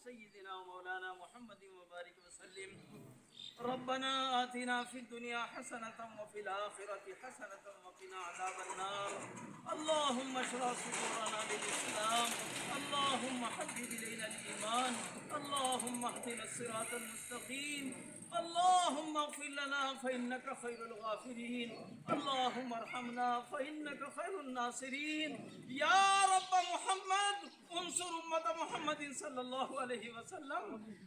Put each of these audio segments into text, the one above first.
سيدنا ومولانا محمد وبارك وسلم. ربنا آتنا في الدنيا حسنة وفي الآخرة حسنة وقنا عذاب النار. اللهم اشرح صدورنا للإسلام. اللهم حبب إلينا الإيمان. اللهم اهدنا الصراط المستقيم. اللهم اغفر لنا فإنك خير الغافرين. اللهم ارحمنا فإنك خير الناصرين. يا رب محمد انصر أمة محمد صلى الله عليه وسلم.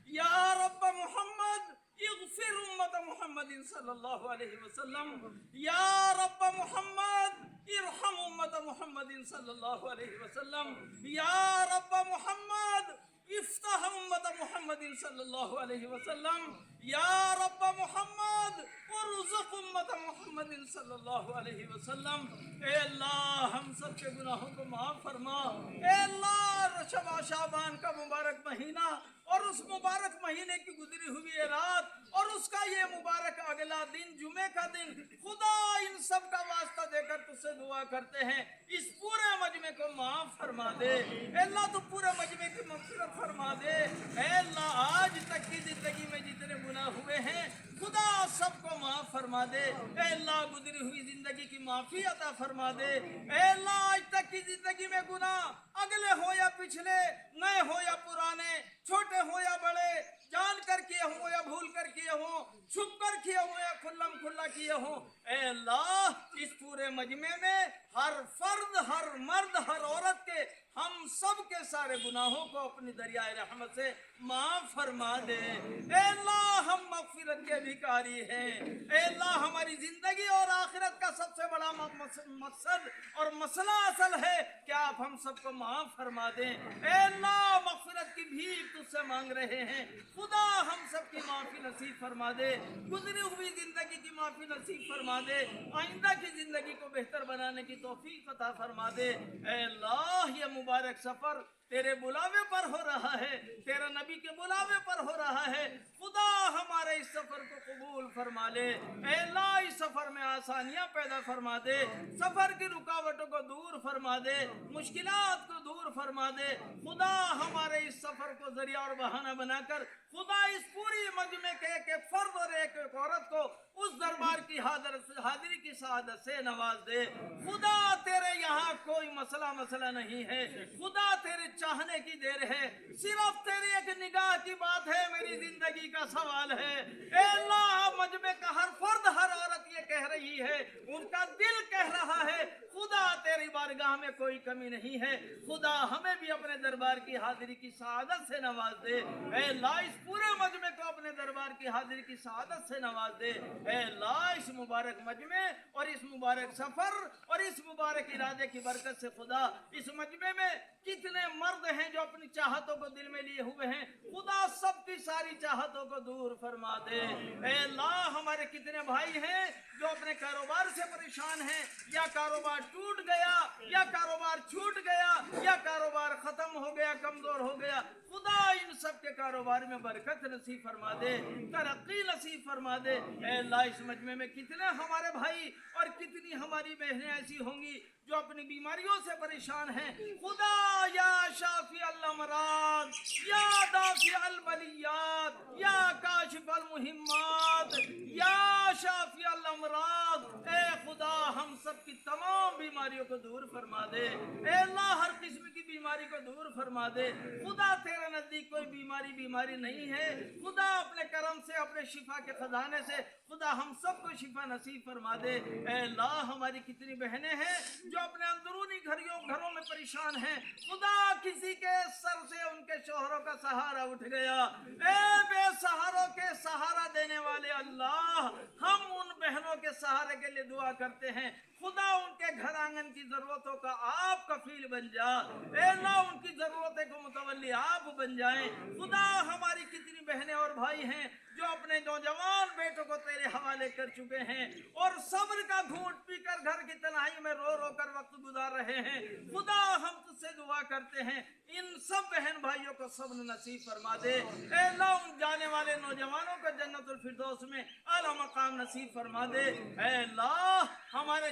يا رب محمد اغفر أمة محمد صلى الله عليه وسلم. يا رب محمد ارحم أمة محمد صلى الله عليه وسلم. يا رب محمد افتح أمة محمد صلى الله عليه وسلم. يا رب محمد ارزق أمة محمد صلی اللہ علیہ وسلم. اے اللہ ہم سب کے گناہوں کو معاف فرما. اے اللہ شب شعبان کا مبارک مہینہ اور اس مبارک مہینے کی گزری ہوئی رات اور اس کا یہ مبارک اگلا دن جمعے کا دن، خدا ان سب کا واسطہ دے کر تجھ سے دعا کرتے ہیں اس پورے مجمع کو معاف فرما دے. اے اللہ تو پورے مجمع کی مغفرت فرما دے. اے اللہ آج تک کی زندگی میں جتنے گناہ ہوئے ہیں خدا سب کو معاف فرما دے. اے اللہ گزری ہوئی زندگی کی معافی عطا فرما دے. اے اللہ آج تک کی زندگی میں گناہ اگلے ہو یا پچھلے، نئے ہو یا پرانے، چھوٹے ہو یا بڑے، جان کر کیے ہوں یا بھول کر کیے ہوں، چھپ کر کیے ہوں یا کھلم کھلا کیے ہوں، اے اللہ اس پورے مجمع میں ہر فرد، ہر مرد، ہر عورت کے، ہم سب کے سارے گناہوں کو اپنی دریائے رحمت سے معاف فرما دے. اے اللہ ہم مغفرت کے بھیکاری ہیں. اے اللہ ہماری زندگی اور آخرت کا سب سے بڑا مقصد اور مسئلہ اصل ہے کہ آپ ہم سب کو معاف فرما دیں. اے اللہ مغفرت کی بھیک تجھ سے مانگ رہے ہیں. خدا ہم سب کی معافی نصیب فرما دے. گزری ہوئی زندگی کی معافی نصیب فرما دے. آئندہ کی زندگی کو بہتر بنانے کی توفیق عطا فرما دے. اے اللہ یہ مبارک سفر تیرے بلاوے پر ہو رہا ہے، تیرے نبی کے بلاوے پر ہو رہا ہے. خدا ہمارے اس سفر کو قبول فرما لے. اے اللہ اس سفر میں آسانیاں پیدا فرما دے. سفر کی رکاوٹوں کو دور فرما دے. مشکلات کو دور فرما دے. خدا ہمارے اس سفر کو ذریعہ اور بہانہ بنا کر خدا اس پوری مجمع کے ایک ایک فرد اور ایک ایک عورت کو اس دربار کی حاضری کی سعادت سے نواز دے. خدا تیرے یہاں کوئی مسئلہ نہیں ہے. خدا تیرے چاہنے کی دیر ہے. صرف تیری ایک نگاہ کی بات ہے. میری زندگی کا سوال ہے. اے اللہ مجمع کا ہر فرد، ہر عورت یہ کہہ رہی ہے، ان کا دل کہہ رہا ہے خدا تیری بارگاہ میں کوئی کمی نہیں ہے. خدا ہمیں بھی اپنے دربار کی حاضری کی سعادت سے نواز دے. اے اللہ اس پورے مجمع کو اپنے دربار کی حاضری کی سعادت سے نواز دے. اے اللہ اس مبارک مجمع اور اس مبارک سفر اور اس مبارک ارادے کی برکت سے خدا اس مجمع میں کتنے مرد ہیں جو اپنی چاہتوں کو دل میں لیے ہوئے ہیں، خدا سب کی ساری چاہتوں کو دور فرما دے. اے اللہ ہمارے کتنے بھائی ہیں جو اپنے کاروبار سے پریشان ہیں، یا کاروبار ٹوٹ گیا، یا کاروبار چھوٹ گیا، یا کاروبار ختم ہو گیا، کمزور ہو گیا. خدا ان سب کے کاروبار میں برکت نصیب فرما دے، ترقی نصیب فرما دے. اے اللہ اس مجمع میں کتنے ہمارے بھائی اور کتنی ہماری بہنیں ایسی ہوں گی جو اپنی بیماریوں سے پریشان ہیں. خدا یا شافی الامراض، یا دافع البلیات، یا کاشف المہمات، یا شافی الامراض. اے خدا ہم سب کی تمام بیماریوں کو دور فرما دے. اے اللہ ہر قسم کی بیماری کو دور فرما دے. خدا تیرے نزدیک کوئی بیماری نہیں ہے. خدا اپنے کرم سے، اپنے شفا کے خزانے سے خدا ہم سب کو شفا نصیب فرما دے. اے اللہ ہماری کتنی بہنیں ہیں جو اپنے اندرونی گھروں میں پریشان ہیں. خدا کسی کے سر سے ان کے شوہروں کا سہارا اٹھ گیا. اے بے سہاروں کے سہارا دینے والے اللہ، ہم ان بہنوں کے سہارے کے لیے دعا کرتے ہیں. خدا ان کے گھر آنگن کی ضرورتوں کا آپ کفیل بن جا. اے اللہ ان کی ضرورتیں کو متولی آپ بن جائیں. خدا ہماری کتنی بہنیں اور بھائی ہیں جو اپنے نوجوان بیٹوں کو تیرے حوالے کر چکے ہیں اور صبر کا گھونٹ پی کر گھر کی تنہائی میں رو رو کر وقت گزار رہے ہیں. خدا ہم تجھ سے دعا کرتے ہیں ان سب بہن بھائیوں کو صبر نصیب فرما دے. اے اللہ ان جانے والے نوجوانوں کو جنت الفردوس میں اعلیٰ مقام نصیب فرما دے. اے اللہ ہمارے